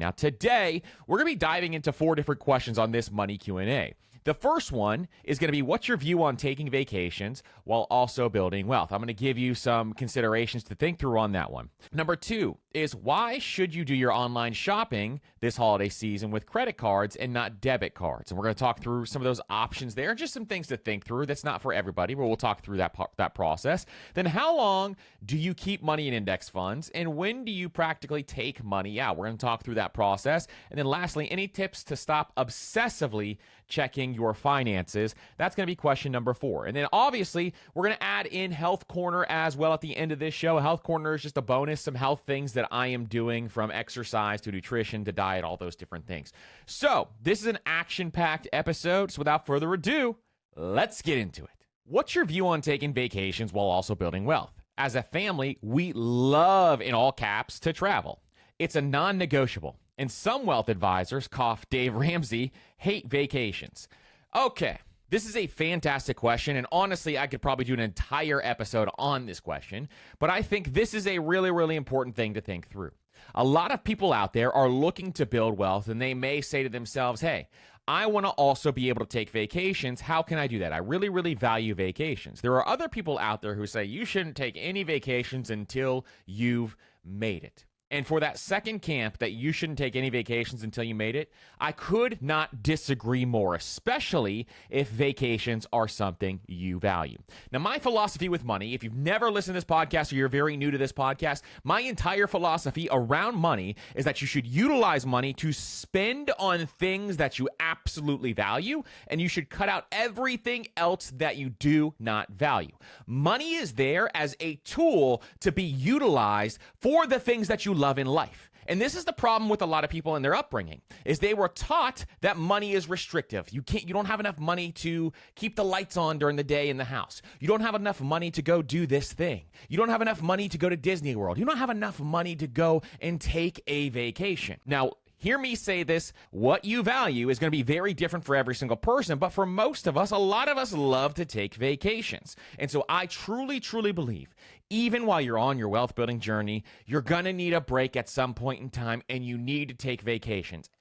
Now, today, we're going to be diving into 4 different questions on this money Q&A. The first one is going to be, what's your view on taking vacations while also building wealth? I'm going to give you some considerations to think through on that one. Number 2 is, why should you do your online shopping this holiday season with credit cards and not debit cards? And we're going to talk through some of those options there, just some things to think through. That's not for everybody, but we'll talk through that process. Then how long do you keep money in index funds, and when do you practically take money out? We're going to talk through that process. And then lastly, any tips to stop obsessively checking your finances? That's going to be question number 4. And then obviously, we're going to add in Health Corner as well at the end of this show. Health Corner is just a bonus, some health things that I am doing, from exercise to nutrition to diet, all those different things. So this is an action-packed episode. So without further ado, let's get into it. What's your view on taking vacations while also building wealth? As a family, we love, in all caps, to travel. It's a non-negotiable. And some wealth advisors, cough Dave Ramsey, hate vacations. Okay, this is a fantastic question, and honestly, I could probably do an entire episode on this question, but I think this is a really, really important thing to think through. A lot of people out there are looking to build wealth, and they may say to themselves, hey, I want to also be able to take vacations. How can I do that? I really, really value vacations. There are other people out there who say you shouldn't take any vacations until you've made it. And for that second camp, that you shouldn't take any vacations until you made it, I could not disagree more, especially if vacations are something you value. Now, my philosophy with money, if you've never listened to this podcast or you're very new to this podcast, my entire philosophy around money is that you should utilize money to spend on things that you absolutely value, and you should cut out everything else that you do not value. Money is there as a tool to be utilized for the things that you love in life. And this is the problem with a lot of people in their upbringing, is they were taught that money is restrictive. You don't have enough money to keep the lights on during the day in the house. You don't have enough money to go do this thing. You don't have enough money to go to Disney World. You don't have enough money to go and take a vacation. Now, hear me say this, what you value is going to be very different for every single person, but for most of us, a lot of us love to take vacations. And so I truly, truly believe, even while you're on your wealth building journey, you're going to need a break at some point in time, and you need to take vacations.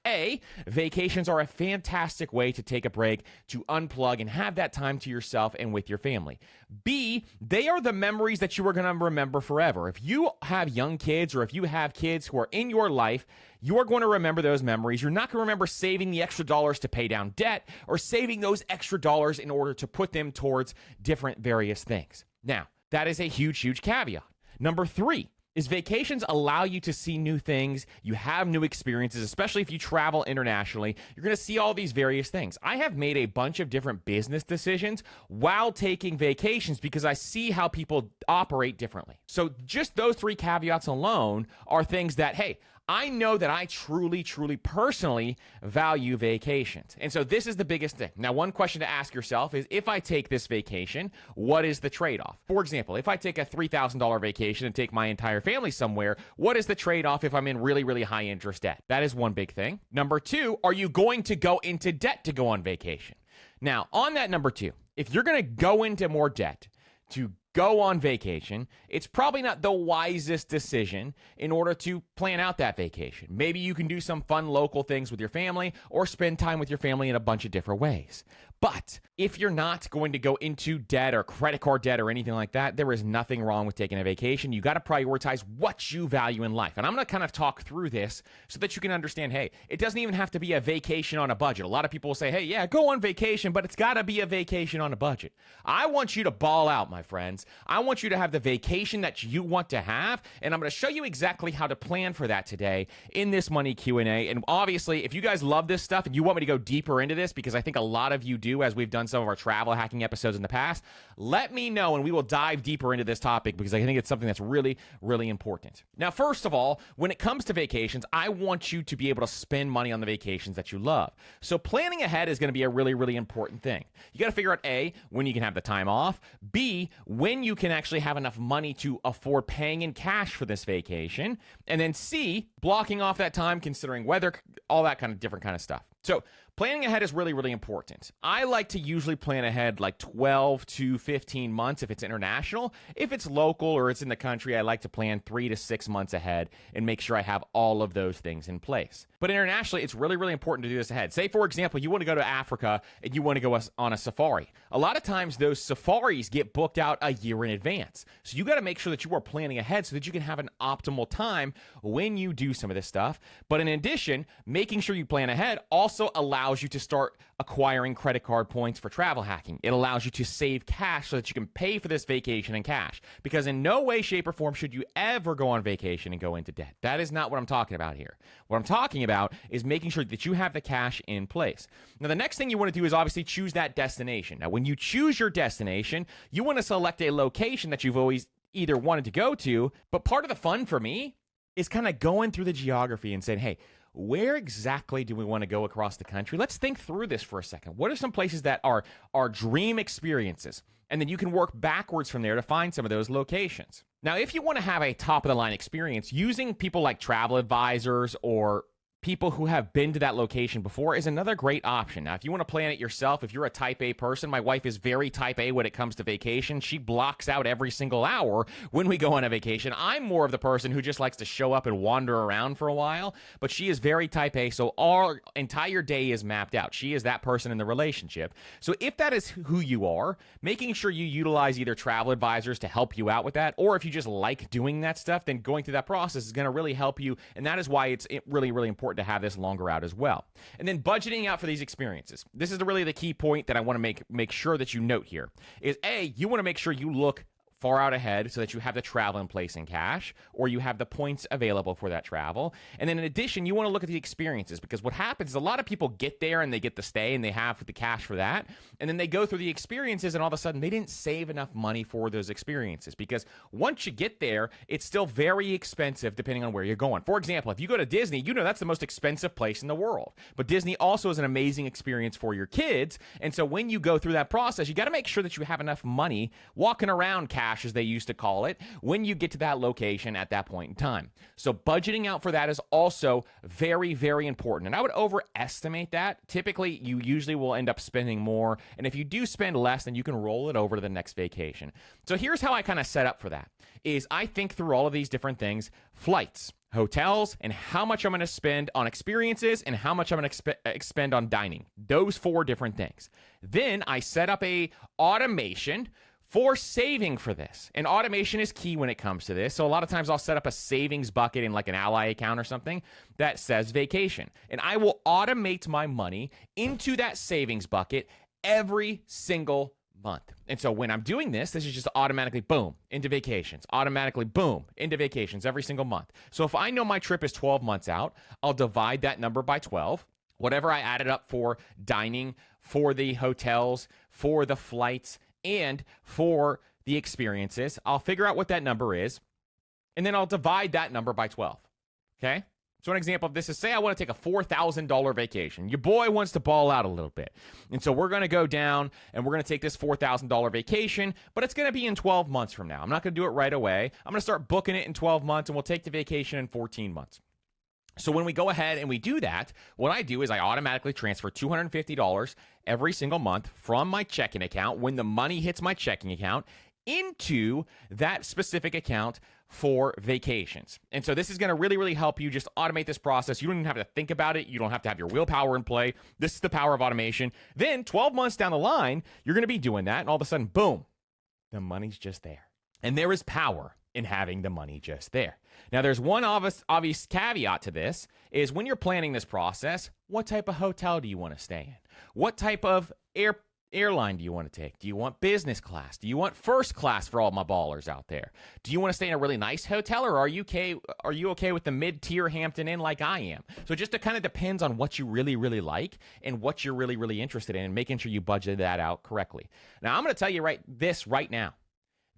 Vacations are a fantastic way to take a break, to unplug and have that time to yourself and with your family. B, they are the memories that you are going to remember forever. If you have young kids, or if you have kids who are in your life, you are going to remember those memories. You're not going to remember saving the extra dollars to pay down debt, or saving those extra dollars in order to put them towards different various things. Now, that is a huge, huge caveat. Number 3 is vacations allow you to see new things. You have new experiences, especially if you travel internationally. You're going to see all these various things. I have made a bunch of different business decisions while taking vacations because I see how people operate differently. So just those 3 caveats alone are things that, hey, I know that I truly, truly personally value vacations. And so this is the biggest thing. Now, one question to ask yourself is, if I take this vacation, what is the trade-off? For example, if I take a $3,000 vacation and take my entire family somewhere, what is the trade-off if I'm in really, really high interest debt? That is one big thing. Number 2, are you going to go into debt to go on vacation? Now, on that number 2, if you're going to go into more debt to go on vacation, it's probably not the wisest decision in order to plan out that vacation. Maybe you can do some fun local things with your family, or spend time with your family in a bunch of different ways. But if you're not going to go into debt or credit card debt or anything like that, there is nothing wrong with taking a vacation. You got to prioritize what you value in life. And I'm going to kind of talk through this so that you can understand, hey, it doesn't even have to be a vacation on a budget. A lot of people will say, hey, yeah, go on vacation, but it's got to be a vacation on a budget. I want you to ball out, my friends. I want you to have the vacation that you want to have, and I'm going to show you exactly how to plan for that today in this money Q&A. And obviously, if you guys love this stuff and you want me to go deeper into this, because I think a lot of you do, as we've done some of our travel hacking episodes in the past, let me know and we will dive deeper into this topic, because I think it's something that's really, really important. Now, first of all, when it comes to vacations, I want you to be able to spend money on the vacations that you love. So planning ahead is going to be a really, really important thing. You got to figure out A, when you can have the time off, B, when you can actually have enough money to afford paying in cash for this vacation, and then C, blocking off that time, considering weather, all that kind of different kind of stuff. So Planning ahead is really, really important. I like to usually plan ahead like 12 to 15 months if it's international. If it's local or it's in the country, I like to plan 3 to 6 months ahead and make sure I have all of those things in place. But internationally, it's really, really important to do this ahead. Say, for example, you want to go to Africa and you want to go on a safari. A lot of times those safaris get booked out a year in advance. So you got to make sure that you are planning ahead so that you can have an optimal time when you do some of this stuff. But in addition, making sure you plan ahead also allows you to start acquiring credit card points for travel hacking. It allows you to save cash so that you can pay for this vacation in cash. Because in no way, shape, or form should you ever go on vacation and go into debt. That is not what I'm talking about here. What I'm talking about is making sure that you have the cash in place. Now, the next thing you want to do is obviously choose that destination. Now, when you choose your destination, you want to select a location that you've always either wanted to go to, but part of the fun for me is kind of going through the geography and saying, hey, where exactly do we want to go across the country? Let's think through this for a second. What are some places that are our dream experiences? And then you can work backwards from there to find some of those locations. Now, if you want to have a top-of-the-line experience, using people like travel advisors or people who have been to that location before is another great option. Now, if you want to plan it yourself, if you're a type A person, my wife is very type A when it comes to vacation. She blocks out every single hour when we go on a vacation. I'm more of the person who just likes to show up and wander around for a while, but she is very type A, so our entire day is mapped out. She is that person in the relationship. So if that is who you are, making sure you utilize either travel advisors to help you out with that, or if you just like doing that stuff, then going through that process is going to really help you, and that is why it's really, really important to have this longer out as well. And then budgeting out for these experiences. This is really the key point that I want to make sure that you note here is A, you want to make sure you look far out ahead so that you have the travel in place in cash, or you have the points available for that travel. And then in addition, you want to look at the experiences, because what happens is a lot of people get there and they get the stay and they have the cash for that. And then they go through the experiences and all of a sudden they didn't save enough money for those experiences, because once you get there, it's still very expensive depending on where you're going. For example, if you go to Disney, you know that's the most expensive place in the world. But Disney also is an amazing experience for your kids. And so when you go through that process, you got to make sure that you have enough money walking around cash, as they used to call it, when you get to that location at that point in time. So budgeting out for that is also very, very important. And I would overestimate that. Typically, you usually will end up spending more. And if you do spend less, then you can roll it over to the next vacation. So here's how I kind of set up for that, is I think through all of these different things: flights, hotels, and how much I'm going to spend on experiences and how much I'm going to expend on dining. Those 4 different things. Then I set up a automation for saving for this. And automation is key when it comes to this. So a lot of times I'll set up a savings bucket in like an Ally account or something that says vacation. And I will automate my money into that savings bucket every single month. And so when I'm doing this, this is just automatically boom into vacations, automatically boom into vacations every single month. So if I know my trip is 12 months out, I'll divide that number by 12. Whatever I added up for dining, for the hotels, for the flights, and for the experiences, I'll figure out what that number is, and then I'll divide that number by 12, okay? So an example of this is, say I want to take a $4,000 vacation. Your boy wants to ball out a little bit. And so we're going to go down, and we're going to take this $4,000 vacation, but it's going to be in 12 months from now. I'm not going to do it right away. I'm going to start booking it in 12 months, and we'll take the vacation in 14 months. So when we go ahead and we do that, what I do is I automatically transfer $250 every single month from my checking account when the money hits my checking account into that specific account for vacations. And so this is going to really, really help you just automate this process. You don't even have to think about it. You don't have to have your willpower in play. This is the power of automation. Then 12 months down the line, you're going to be doing that, and all of a sudden, boom, the money's just there. And there is power in having the money just there. Now, there's one obvious caveat to this, is when you're planning this process, what type of hotel do you want to stay in? What type of airline do you want to take? Do you want business class? Do you want first class for all my ballers out there? Do you want to stay in a really nice hotel, or are you okay with the mid-tier Hampton Inn like I am? So it just kind of depends on what you really, really like and what you're really, really interested in, and making sure you budget that out correctly. Now, I'm going to tell you right now.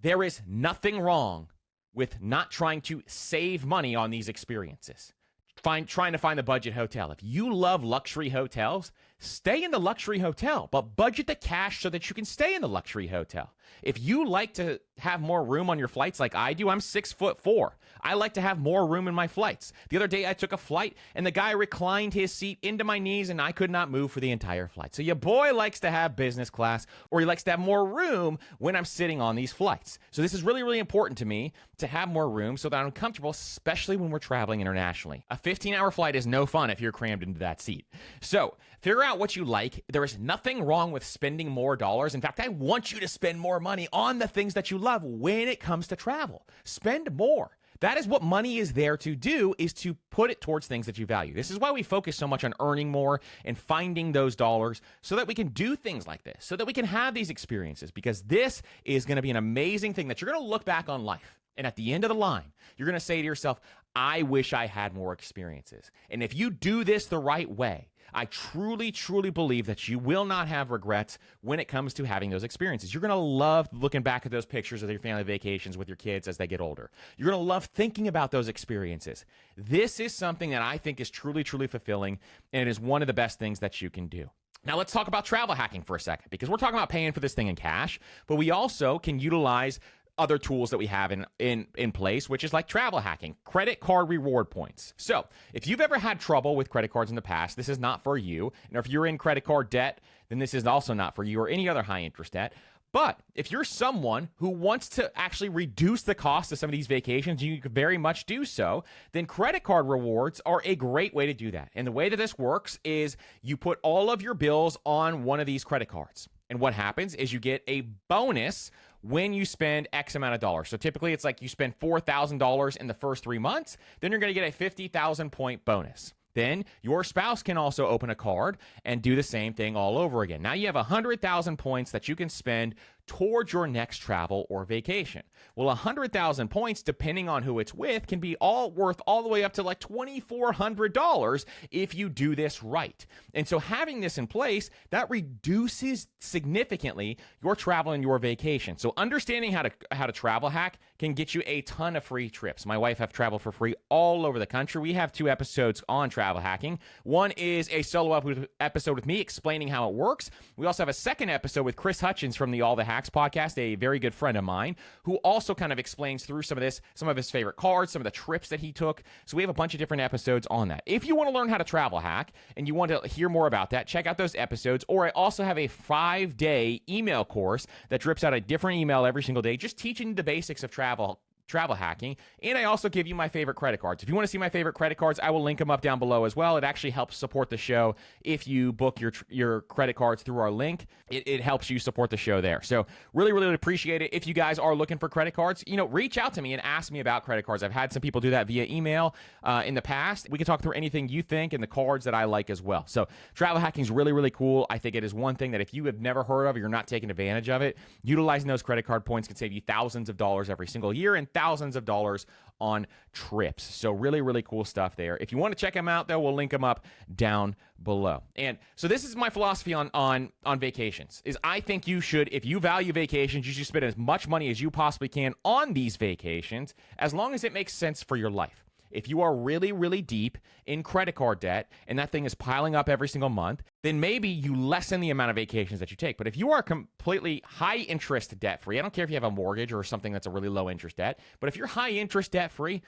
There is nothing wrong with not trying to save money on these experiences. trying to find the budget hotel. If you love luxury hotels, stay in the luxury hotel, but budget the cash so that you can stay in the luxury hotel. If you like to have more room on your flights like I do, I'm 6'4". I like to have more room in my flights. The other day I took a flight and the guy reclined his seat into my knees and I could not move for the entire flight. So your boy likes to have business class, or he likes to have more room when I'm sitting on these flights. So this is really, really important to me to have more room so that I'm comfortable, especially when we're traveling internationally. A 15-hour flight is no fun if you're crammed into that seat. So figure out what you like. There is nothing wrong with spending more dollars. In fact, I want you to spend more money on the things that you love when it comes to travel. Spend more. That is what money is there to do, is to put it towards things that you value. This is why we focus so much on earning more and finding those dollars so that we can do things like this, so that we can have these experiences, because this is going to be an amazing thing that you're going to look back on life. And at the end of the line, you're going to say to yourself, I wish I had more experiences. And if you do this the right way, I truly, truly believe that you will not have regrets when it comes to having those experiences. You're going to love looking back at those pictures of your family vacations with your kids as they get older. You're going to love thinking about those experiences. This is something that I think is truly, truly fulfilling, and it is one of the best things that you can do. Now let's talk about travel hacking for a second, because we're talking about paying for this thing in cash, but we also can utilize other tools that we have in place, which is like travel hacking, credit card reward points. So if you've ever had trouble with credit cards in the past, this is not for you. And if you're in credit card debt, then this is also not for you, or any other high interest debt. But if you're someone who wants to actually reduce the cost of some of these vacations, you can very much do so, then credit card rewards are a great way to do that. And the way that this works is you put all of your bills on one of these credit cards. And what happens is you get a bonus when you spend X amount of dollars. So typically it's like you spend $4,000 in the first 3 months, then you're going to get a 50,000 point bonus. Then your spouse can also open a card and do the same thing all over again. Now you have 100,000 points that you can spend towards your next travel or vacation. Well, 100,000 points, depending on who it's with, can be all worth all the way up to like $2,400 if you do this right. And so having this in place, that reduces significantly your travel and your vacation. So understanding how to travel hack can get you a ton of free trips. My wife have traveled for free all over the country. We have 2 episodes on travel hacking. One is a solo episode with me explaining how it works. We also have a second episode with Chris Hutchins from the All the Hacks podcast, a very good friend of mine, who also kind of explains through some of this, some of his favorite cards, some of the trips that he took. So we have a bunch of different episodes on that. If you want to learn how to travel hack and you want to hear more about that, check out those episodes. Or I also have a 5-day email course that drips out a different email every single day, just teaching the basics of travel hacking. And I also give you my favorite credit cards. If you want to see my favorite credit cards, I will link them up down below as well. It actually helps support the show. If you book your credit cards through our link, it helps you support the show there. So really, really appreciate it. If you guys are looking for credit cards, reach out to me and ask me about credit cards. I've had some people do that via email in the past. We can talk through anything you think and the cards that I like as well. So travel hacking is really, really cool. I think it is one thing that if you have never heard of or you're not taking advantage of it, utilizing those credit card points can save you thousands of dollars every single year and thousands of dollars on trips. So really, really cool stuff there. If you want to check them out, though, we'll link them up down below. And so this is my philosophy on vacations, is I think you should, if you value vacations, you should spend as much money as you possibly can on these vacations, as long as it makes sense for your life. If you are really, really deep in credit card debt and that thing is piling up every single month, then maybe you lessen the amount of vacations that you take. But if you are completely high interest debt free, I don't care if you have a mortgage or something that's a really low interest debt, but if you're high interest debt free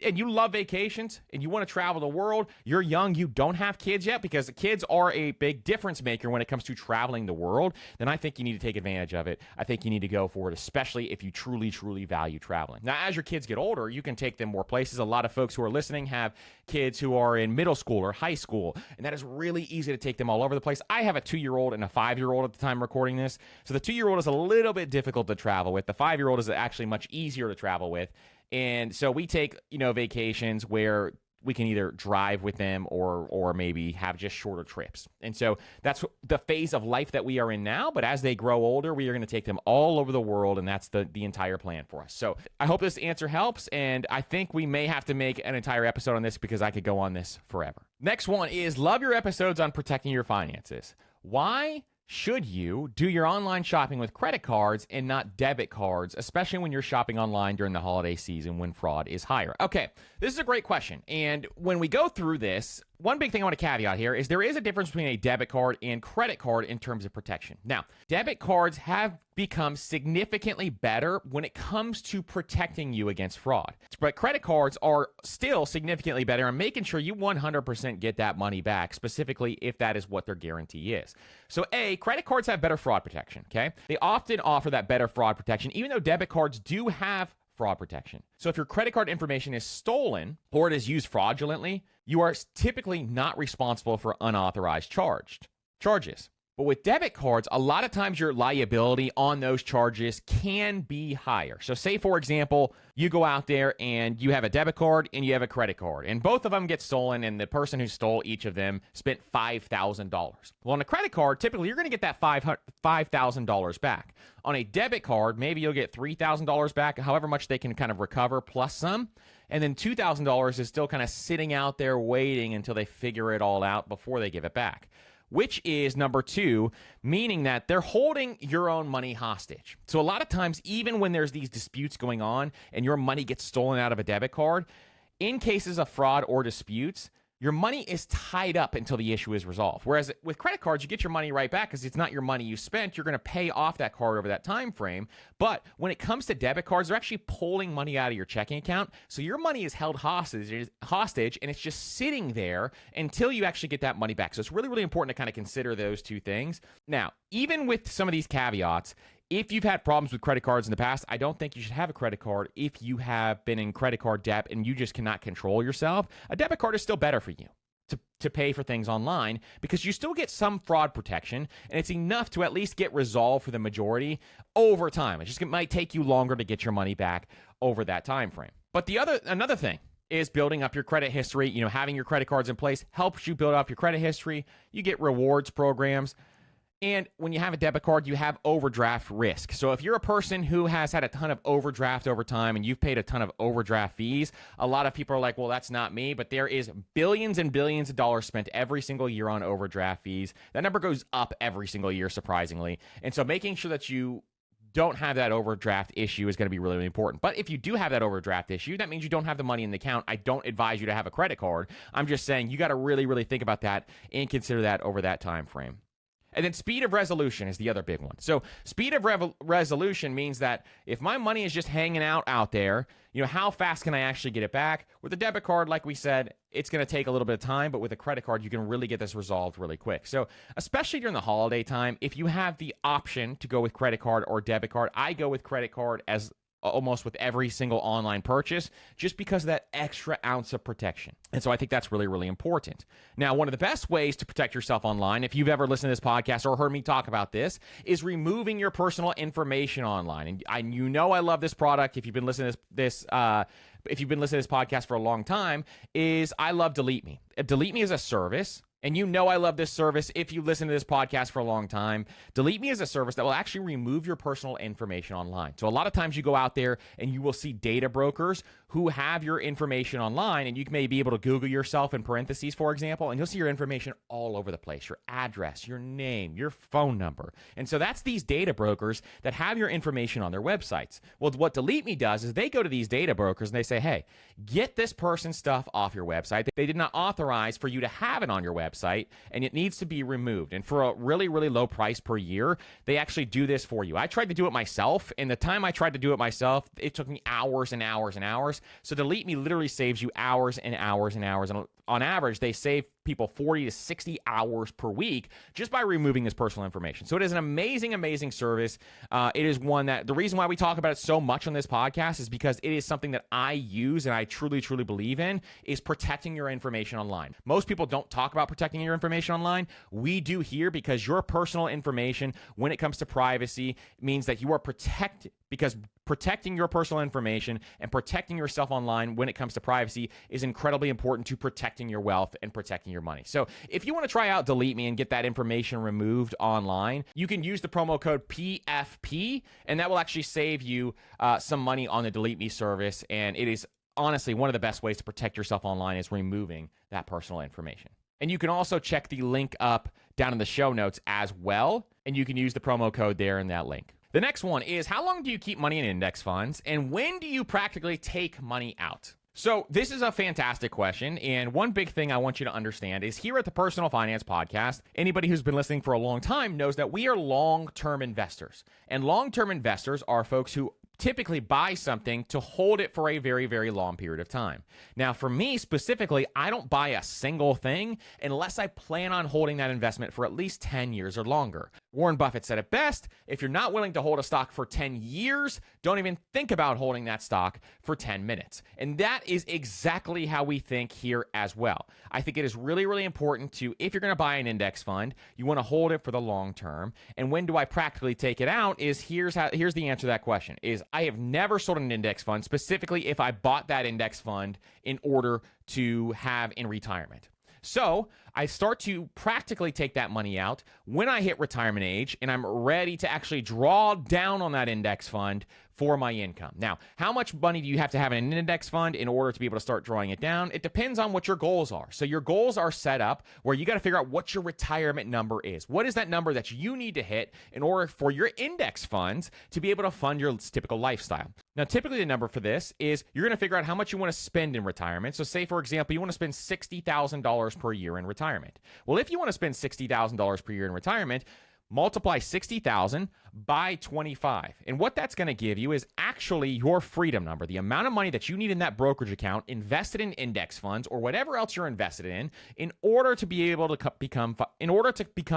and you love vacations and you want to travel the world, you're young, you don't have kids yet, because the kids are a big difference maker when it comes to traveling the world, then I think you need to take advantage of it. I think you need to go for it, especially if you truly, truly value traveling. Now, as your kids get older, you can take them more places. A lot of folks who are listening have kids who are in middle school or high school, and that is really easy to take them all over the place. I have a 2-year-old and a 5-year-old at the time recording this, so the 2-year-old is a little bit difficult to travel with. The 5-year-old is actually much easier to travel with, and so we take vacations where we can either drive with them or maybe have just shorter trips. And so that's the phase of life that we are in now. But as they grow older, we are going to take them all over the world, and that's the entire plan for us. So I hope this answer helps, and I think we may have to make an entire episode on this because I could go on this forever. Next one is love your episodes on protecting your finances. Why should you do your online shopping with credit cards and not debit cards, especially when you're shopping online during the holiday season when fraud is higher? Okay, this is a great question. And when we go through this, one big thing I want to caveat here is there is a difference between a debit card and credit card in terms of protection. Now, debit cards have become significantly better when it comes to protecting you against fraud. But credit cards are still significantly better in making sure you 100% get that money back, specifically if that is what their guarantee is. So credit cards have better fraud protection, okay? They often offer that better fraud protection, even though debit cards do have fraud protection. So if your credit card information is stolen or it is used fraudulently, you are typically not responsible for unauthorized charges. But with debit cards, a lot of times your liability on those charges can be higher. So say, for example, you go out there and you have a debit card and you have a credit card, and both of them get stolen, and the person who stole each of them spent $5,000. Well, on a credit card, typically you're going to get that $5,000 back. On a debit card, maybe you'll get $3,000 back, however much they can kind of recover, plus some. And then $2,000 is still kind of sitting out there waiting until they figure it all out before they give it back, which is number two, meaning that they're holding your own money hostage. So a lot of times, even when there's these disputes going on and your money gets stolen out of a debit card, in cases of fraud or disputes, your money is tied up until the issue is resolved. Whereas with credit cards, you get your money right back because it's not your money you spent. You're going to pay off that card over that time frame. But when it comes to debit cards, they're actually pulling money out of your checking account. So your money is held hostage, and it's just sitting there until you actually get that money back. So it's really, really important to kind of consider those two things. Now, even with some of these caveats, if you've had problems with credit cards in the past, I don't think you should have a credit card if you have been in credit card debt and you just cannot control yourself. A debit card is still better for you to pay for things online because you still get some fraud protection, and it's enough to at least get resolved for the majority over time. It might take you longer to get your money back over that time frame. But another thing is building up your credit history. Having your credit cards in place helps you build up your credit history. You get rewards programs. And when you have a debit card, you have overdraft risk. So if you're a person who has had a ton of overdraft over time and you've paid a ton of overdraft fees, a lot of people are like, well, that's not me. But there is billions and billions of dollars spent every single year on overdraft fees. That number goes up every single year, surprisingly. And so making sure that you don't have that overdraft issue is going to be really, really important. But if you do have that overdraft issue, that means you don't have the money in the account. I don't advise you to have a credit card. I'm just saying you got to really, really think about that and consider that over that time frame. And then speed of resolution is the other big one. So speed of resolution means that if my money is just hanging out there, how fast can I actually get it back? With a debit card, like we said, it's going to take a little bit of time, but with a credit card, you can really get this resolved really quick. So especially during the holiday time, if you have the option to go with credit card or debit card, I go with credit card as almost with every single online purchase, just because of that extra ounce of protection. And so I think that's really, really important. Now, one of the best ways to protect yourself online, if you've ever listened to this podcast or heard me talk about this, is removing your personal information online. And I love this product. If you've been listening to this podcast for a long time, I love Delete Me. Delete Me is a service. And I love this service if you listen to this podcast for a long time. Delete Me is a service that will actually remove your personal information online. So a lot of times you go out there and you will see data brokers who have your information online, and you may be able to Google yourself in parentheses, for example, and you'll see your information all over the place, your address, your name, your phone number. And so that's these data brokers that have your information on their websites. Well, what Delete Me does is they go to these data brokers and they say, hey, get this person's stuff off your website. They did not authorize for you to have it on your website, and it needs to be removed. And for a really, really low price per year, they actually do this for you. I tried to do it myself, and the time I tried to do it myself, it took me hours and hours and hours. So Delete Me literally saves you hours and hours and hours. And on average, they save people 40 to 60 hours per week just by removing this personal information. So it is an amazing, amazing service. It is one that the reason why we talk about it so much on this podcast is because it is something that I use and I truly, truly believe in, is protecting your information online. Most people don't talk about protecting your information online. We do here because your personal information, when it comes to privacy, means that you are protected, because protecting your personal information and protecting yourself online when it comes to privacy is incredibly important to protecting your wealth and protecting your money. So if you want to try out Delete Me and get that information removed online, you can use the promo code PFP, and that will actually save you some money on the Delete Me service. And it is honestly one of the best ways to protect yourself online is removing that personal information. And you can also check the link up down in the show notes as well. And you can use the promo code there in that link. The next one is, how long do you keep money in index funds, and when do you practically take money out? So this is a fantastic question, and one big thing I want you to understand is here at the Personal Finance Podcast, anybody who's been listening for a long time knows that we are long-term investors. And long-term investors are folks who typically buy something to hold it for a very, very long period of time. Now, for me specifically, I don't buy a single thing unless I plan on holding that investment for at least 10 years or longer. Warren Buffett said it best, if you're not willing to hold a stock for 10 years, don't even think about holding that stock for 10 minutes. And that is exactly how we think here as well. I think it is really, really important to, if you're going to buy an index fund, you want to hold it for the long term. And when do I practically take it out is here's the answer to that question is I have never sold an index fund, specifically if I bought that index fund in order to have in retirement. So I start to practically take that money out when I hit retirement age and I'm ready to actually draw down on that index fund for my income. Now, how much money do you have to have in an index fund in order to be able to start drawing it down? It depends on what your goals are. So your goals are set up where you got to figure out what your retirement number is. What is that number that you need to hit in order for your index funds to be able to fund your typical lifestyle? Now, typically the number for this is you're going to figure out how much you want to spend in retirement. So say, for example, you want to spend $60,000 per year in retirement. Well, if you want to spend $60,000 per year in retirement, multiply 60,000 by 25. And what that's going to give you is actually your freedom number, the amount of money that you need in that brokerage account invested in index funds or whatever else you're invested in order to be able to become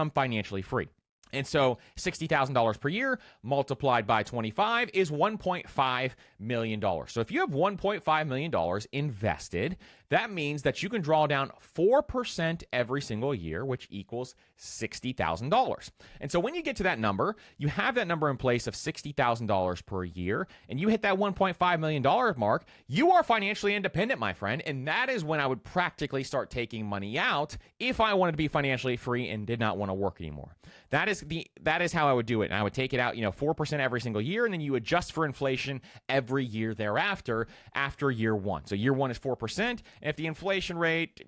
financially free. And so $60,000 per year multiplied by 25 is $1.5 million. So if you have $1.5 million invested, that means that you can draw down 4% every single year, which equals $60,000. And so when you get to that number, you have that number in place of $60,000 per year, and you hit that $1.5 million mark, you are financially independent, my friend. And that is when I would practically start taking money out if I wanted to be financially free and did not want to work anymore. That is how I would do it. And I would take it out, 4% every single year, and then you adjust for inflation every year thereafter after year one. So year one is 4%. And if the inflation rate,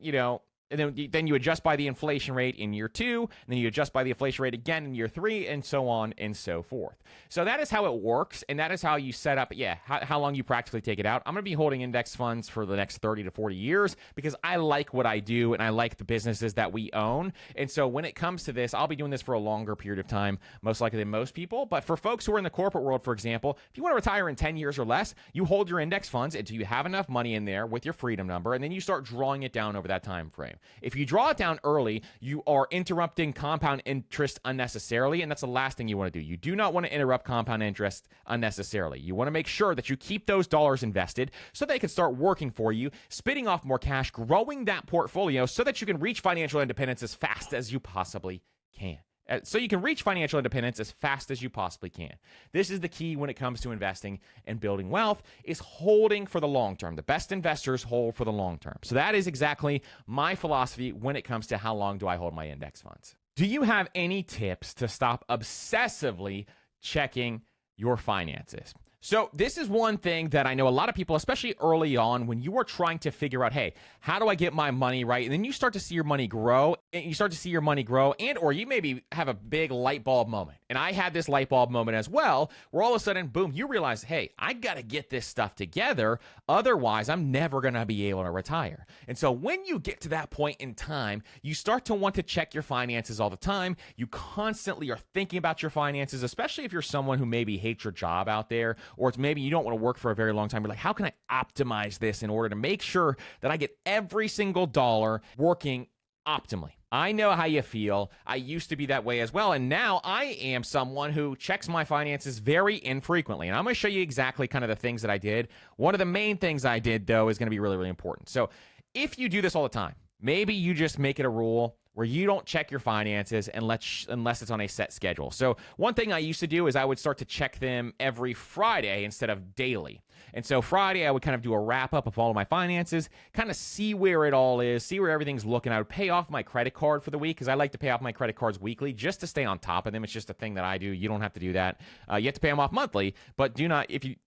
and then you adjust by the inflation rate in year two, and then you adjust by the inflation rate again in year three, and so on and so forth. So that is how it works, and that is how you set up, how long you practically take it out. I'm going to be holding index funds for the next 30 to 40 years because I like what I do, and I like the businesses that we own. And so when it comes to this, I'll be doing this for a longer period of time, most likely than most people. But for folks who are in the corporate world, for example, if you want to retire in 10 years or less, you hold your index funds until you have enough money in there with your freedom number, and then you start drawing it down over that time frame. If you draw it down early, you are interrupting compound interest unnecessarily, and that's the last thing you want to do. You do not want to interrupt compound interest unnecessarily. You want to make sure that you keep those dollars invested so they can start working for you, spitting off more cash, growing that portfolio so that you can reach financial independence as fast as you possibly can. So you can reach financial independence as fast as you possibly can. This is the key when it comes to investing and building wealth, is holding for the long term. The best investors hold for the long term. So that is exactly my philosophy when it comes to how long do I hold my index funds. Do you have any tips to stop obsessively checking your finances? So this is one thing that I know a lot of people, especially early on, when you are trying to figure out, hey, how do I get my money right? And then you start to see your money grow, and or you maybe have a big light bulb moment. And I had this light bulb moment as well, where all of a sudden, boom, you realize, hey, I got to get this stuff together. Otherwise, I'm never going to be able to retire. And so when you get to that point in time, you start to want to check your finances all the time. You constantly are thinking about your finances, especially if you're someone who maybe hates your job out there, or it's maybe you don't want to work for a very long time. You're like, how can I optimize this in order to make sure that I get every single dollar working optimally? I know how you feel. I used to be that way as well. And now I am someone who checks my finances very infrequently. And I'm going to show you exactly kind of the things that I did. One of the main things I did, though, is going to be really, really important. So if you do this all the time, maybe you just make it a rule where you don't check your finances unless it's on a set schedule. So one thing I used to do is I would start to check them every Friday instead of daily. And so Friday, I would kind of do a wrap up of all of my finances, kind of see where it all is, see where everything's looking. I would pay off my credit card for the week because I like to pay off my credit cards weekly just to stay on top of them. It's just a thing that I do. You don't have to do that. You have to pay them off monthly, but do not, if you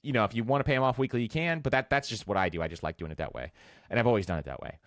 want to pay them off weekly, you can, but that's just what I do. I just like doing it that way. And I've always done it that way.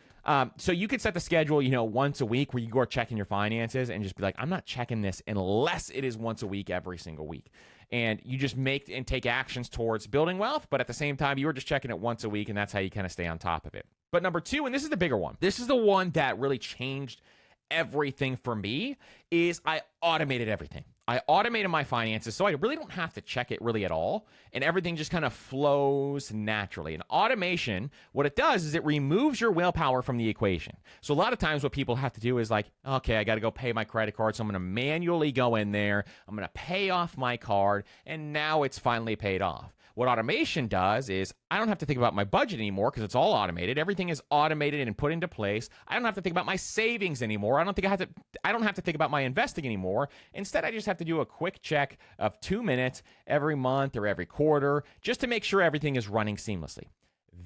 So you could set the schedule, once a week where you go checking your finances and just be like, I'm not checking this unless it is once a week, every single week. And you just make and take actions towards building wealth, but at the same time, you are just checking it once a week, and that's how you kind of stay on top of it. But number two, and this is the bigger one, this is the one that really changed everything for me, is I automated everything. I automated my finances, so I really don't have to check it really at all, and everything just kind of flows naturally. And automation, what it does is it removes your willpower from the equation. So a lot of times what people have to do is like, okay, I got to go pay my credit card, so I'm going to manually go in there, I'm going to pay off my card, and now it's finally paid off. What automation does is I don't have to think about my budget anymore because it's all automated. Everything is automated and put into place. I don't have to think about my savings anymore. I don't have to think about my investing anymore. Instead, I just have to do a quick check of 2 minutes every month or every quarter just to make sure everything is running seamlessly.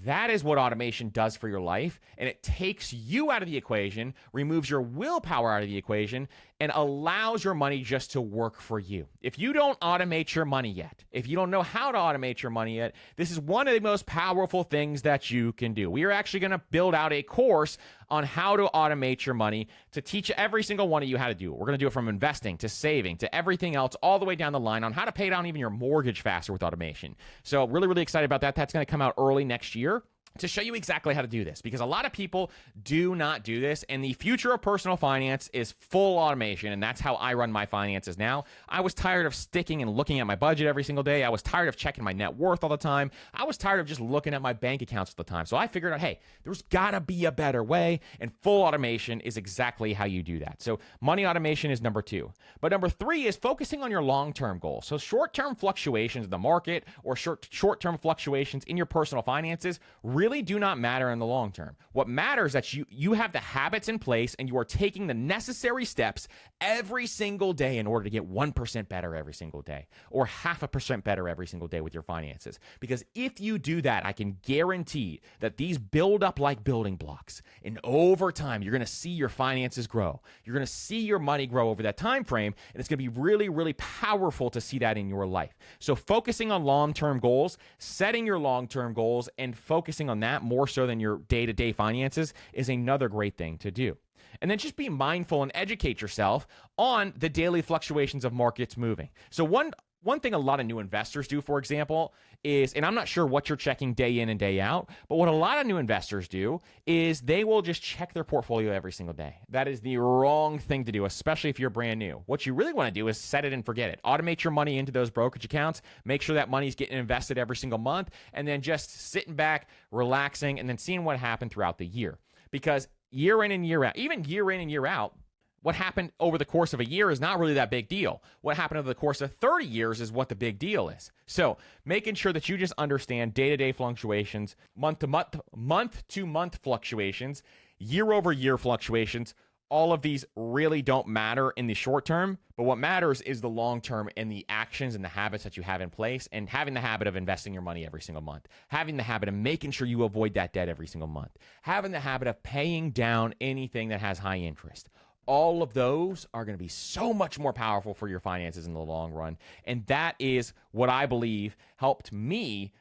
That is what automation does for your life, and it takes you out of the equation, removes your willpower out of the equation, and allows your money just to work for you. If you don't automate your money yet, if you don't know how to automate your money yet, this is one of the most powerful things that you can do. We are actually going to build out a course on how to automate your money to teach every single one of you how to do it. We're going to do it from investing to saving to everything else all the way down the line on how to pay down even your mortgage faster with automation. So really, really excited about that. That's going to come out early next year to show you exactly how to do this, because a lot of people do not do this, and the future of personal finance is full automation, and that's how I run my finances now. I was tired of sticking and looking at my budget every single day. I was tired of checking my net worth all the time. I was tired of just looking at my bank accounts all the time. So I figured out, hey, there's gotta be a better way, and full automation is exactly how you do that. So money automation is number two. But number three is focusing on your long-term goals. So short-term fluctuations in the market or short-term fluctuations in your personal finances really do not matter in the long term. What matters is that you have the habits in place and you are taking the necessary steps every single day in order to get 1% better every single day or 0.5% better every single day with your finances. Because if you do that, I can guarantee that these build up like building blocks, and over time, you're going to see your finances grow. You're going to see your money grow over that time frame, and it's going to be really, really powerful to see that in your life. So focusing on long-term goals, setting your long-term goals, and focusing on that more so than your day-to-day finances is another great thing to do. And then just be mindful and educate yourself on the daily fluctuations of markets moving. So one thing a lot of new investors do, for example, is, and I'm not sure what you're checking day in and day out, but what a lot of new investors do is they will just check their portfolio every single day. That is the wrong thing to do, especially if you're brand new. What you really want to do is set it and forget it. Automate your money into those brokerage accounts, make sure that money's getting invested every single month, and then just sitting back, relaxing, and then seeing what happened throughout the year. Because year in and year out, even year in and year out, what happened over the course of a year is not really that big deal. What happened over the course of 30 years is what the big deal is. So making sure that you just understand day-to-day fluctuations, month-to-month fluctuations, year-over-year fluctuations, all of these really don't matter in the short term, but what matters is the long term and the actions and the habits that you have in place, and having the habit of investing your money every single month, having the habit of making sure you avoid that debt every single month, having the habit of paying down anything that has high interest. All of those are going to be so much more powerful for your finances in the long run. And that is what I believe helped me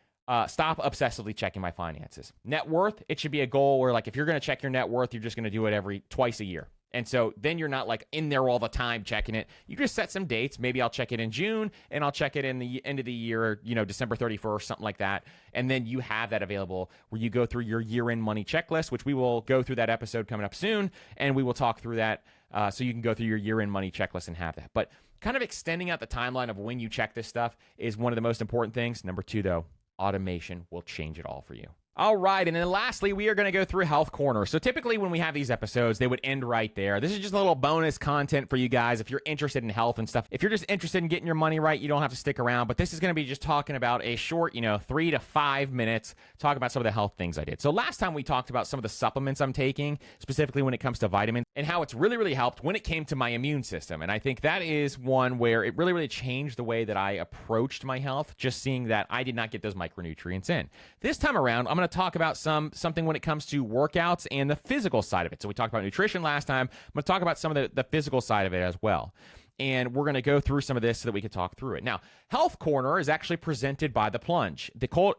stop obsessively checking my finances. Net worth, it should be a goal where, like, if you're going to check your net worth, you're just going to do it twice a year. And so then you're not like in there all the time checking it. You just set some dates. Maybe I'll check it in June and I'll check it in the end of the year, December 31st, something like that. And then you have that available where you go through your year-end money checklist, which we will go through that episode coming up soon. And we will talk through that so you can go through your year-end money checklist and have that. But kind of extending out the timeline of when you check this stuff is one of the most important things. Number two, though, automation will change it all for you. All right, and then lastly, we are going to go through Health Corner. So typically when we have these episodes, they would end right there. This is just a little bonus content for you guys if you're interested in health and stuff. If you're just interested in getting your money right, you don't have to stick around. But this is going to be just talking about a short, 3 to 5 minutes, talk about some of the health things I did. So last time we talked about some of the supplements I'm taking, specifically when it comes to vitamins, and how it's really, really helped when it came to my immune system. And I think that is one where it really, really changed the way that I approached my health, just seeing that I did not get those micronutrients in. This time around, I'm going to talk about something when it comes to workouts and the physical side of it. So we talked about nutrition last time. I'm going to talk about some of the physical side of it as well. and we're going to go through some of this so that we can talk through it. Now, Health Corner is actually presented by The Plunge.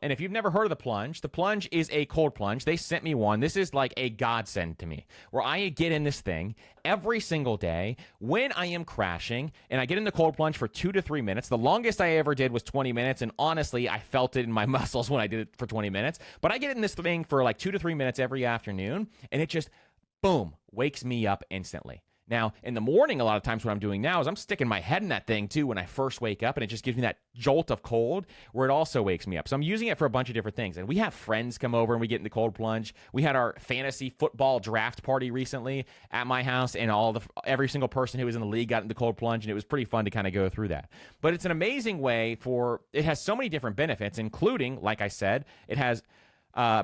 And if you've never heard of The Plunge is a cold plunge. They sent me one. This is like a godsend to me, where I get in this thing every single day when I am crashing, and I get in the cold plunge for 2 to 3 minutes. The longest I ever did was 20 minutes, and honestly, I felt it in my muscles when I did it for 20 minutes. But I get in this thing for like 2 to 3 minutes every afternoon, and it just, boom, wakes me up instantly. Now, in the morning, a lot of times what I'm doing now is I'm sticking my head in that thing, too, when I first wake up, and it just gives me that jolt of cold where it also wakes me up. So I'm using it for a bunch of different things. And we have friends come over, and we get in the cold plunge. We had our fantasy football draft party recently at my house, and every single person who was in the league got in the cold plunge, and it was pretty fun to kind of go through that. But it's an amazing way it has so many different benefits, including, like I said, it has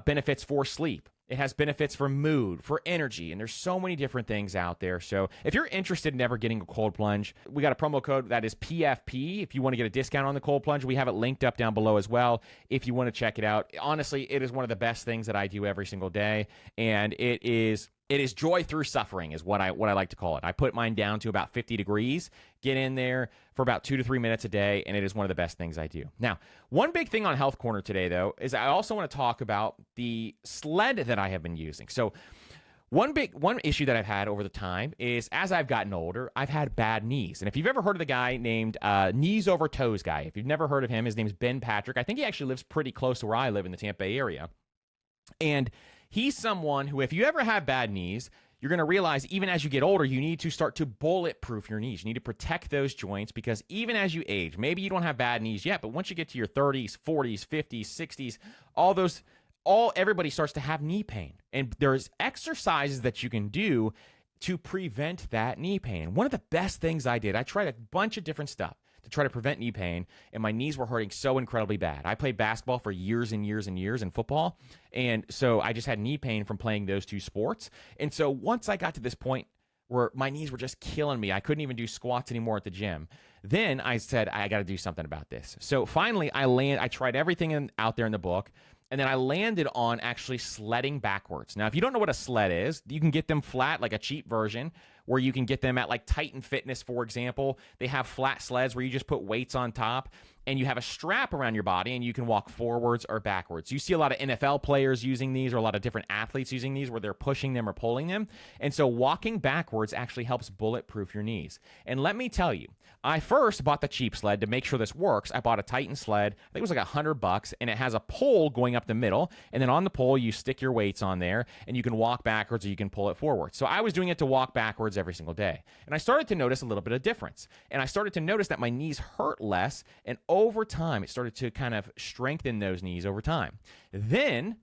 benefits for sleep. It has benefits for mood, for energy, and there's so many different things out there. So if you're interested in ever getting a cold plunge, we got a promo code that is PFP. If you want to get a discount on the cold plunge, we have it linked up down below as well if you want to check it out. Honestly, it is one of the best things that I do every single day, and it is joy through suffering is what I like to call it. I put mine down to about 50 degrees, get in there for about 2 to 3 minutes a day, and it is one of the best things I do. Now, one big thing on Health Corner today, though, is I also want to talk about the sled that I have been using. So one issue that I've had over the time is as I've gotten older, I've had bad knees. And if you've ever heard of the guy named Knees Over Toes guy, if you've never heard of him, his name's Ben Patrick. I think he actually lives pretty close to where I live in the Tampa Bay area. And he's someone who, if you ever have bad knees, you're going to realize even as you get older, you need to start to bulletproof your knees. You need to protect those joints because even as you age, maybe you don't have bad knees yet, but once you get to your 30s, 40s, 50s, 60s, everybody starts to have knee pain. And there's exercises that you can do to prevent that knee pain. And one of the best things I did, I tried a bunch of different stuff to try to prevent knee pain, and my knees were hurting so incredibly bad. I played basketball for years and years and years in football, and so I just had knee pain from playing those two sports. And so once I got to this point where my knees were just killing me, I couldn't even do squats anymore at the gym, then I said, I got to do something about this. So finally, I tried everything out there in the book, and then I landed on actually sledding backwards. Now, if you don't know what a sled is, you can get them flat, like a cheap version, where you can get them at like Titan Fitness, for example. They have flat sleds where you just put weights on top, and you have a strap around your body, and you can walk forwards or backwards. You see a lot of NFL players using these, or a lot of different athletes using these, where they're pushing them or pulling them. And so walking backwards actually helps bulletproof your knees. And let me tell you, I first bought the cheap sled to make sure this works. I bought a Titan sled. I think it was like $100, and it has a pole going up the middle. And then on the pole, you stick your weights on there, and you can walk backwards or you can pull it forward. So I was doing it to walk backwards every single day. And I started to notice a little bit of difference. And I started to notice that my knees hurt less. And over time, it started to kind of strengthen those knees over time. Then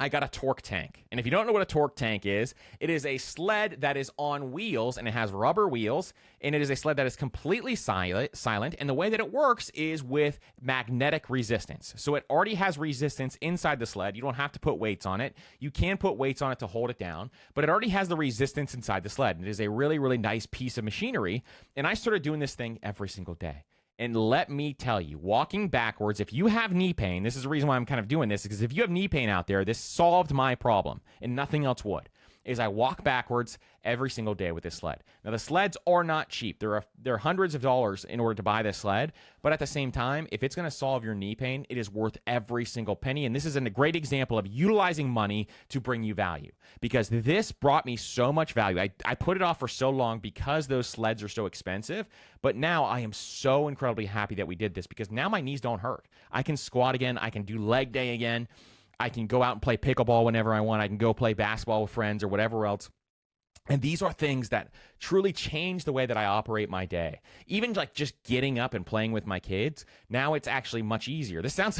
I got a torque tank. And if you don't know what a torque tank is, it is a sled that is on wheels, and it has rubber wheels, and it is a sled that is completely silent. And the way that it works is with magnetic resistance. So it already has resistance inside the sled. You don't have to put weights on it. You can put weights on it to hold it down, but it already has the resistance inside the sled. And it is a really, really nice piece of machinery. And I started doing this thing every single day. And let me tell you, walking backwards, if you have knee pain, this is the reason why I'm kind of doing this, because if you have knee pain out there, this solved my problem, and nothing else would, is I walk backwards every single day with this sled. Now, the sleds are not cheap. They're hundreds of dollars in order to buy this sled, but at the same time, if it's going to solve your knee pain, it is worth every single penny, and this is a great example of utilizing money to bring you value, because this brought me so much value. I put it off for so long because those sleds are so expensive, but now I am so incredibly happy that we did this, because now my knees don't hurt. I can squat again. I can do leg day again. I can go out and play pickleball whenever I want. I can go play basketball with friends or whatever else. And these are things that truly change the way that I operate my day. Even like just getting up and playing with my kids, now it's actually much easier. This sounds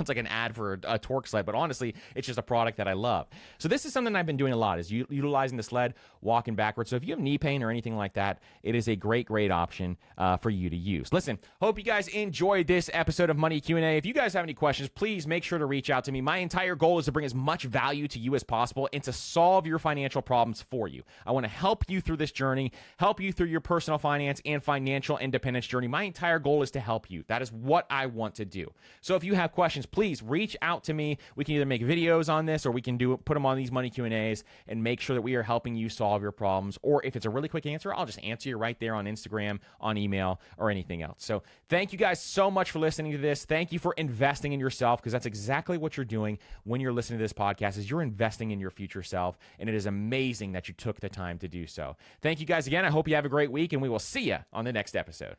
like an ad for a torque sled, but honestly, it's just a product that I love. So this is something I've been doing a lot, is utilizing the sled, walking backwards. So if you have knee pain or anything like that, it is a great, great option for you to use. Listen, hope you guys enjoyed this episode of Money Q&A. If you guys have any questions, please make sure to reach out to me. My entire goal is to bring as much value to you as possible and to solve your financial problems for you. I want to help you through this journey, help you through your personal finance and financial independence journey. My entire goal is to help you. That is what I want to do. So if you have questions, please reach out to me. We can either make videos on this or we can put them on these money Q&As and make sure that we are helping you solve your problems. Or if it's a really quick answer, I'll just answer you right there on Instagram, on email, or anything else. So thank you guys so much for listening to this. Thank you for investing in yourself, because that's exactly what you're doing when you're listening to this podcast, is you're investing in your future self. And it is amazing that you took the time to do so. Thank you guys again. I hope you have a great week, and we will see you on the next episode.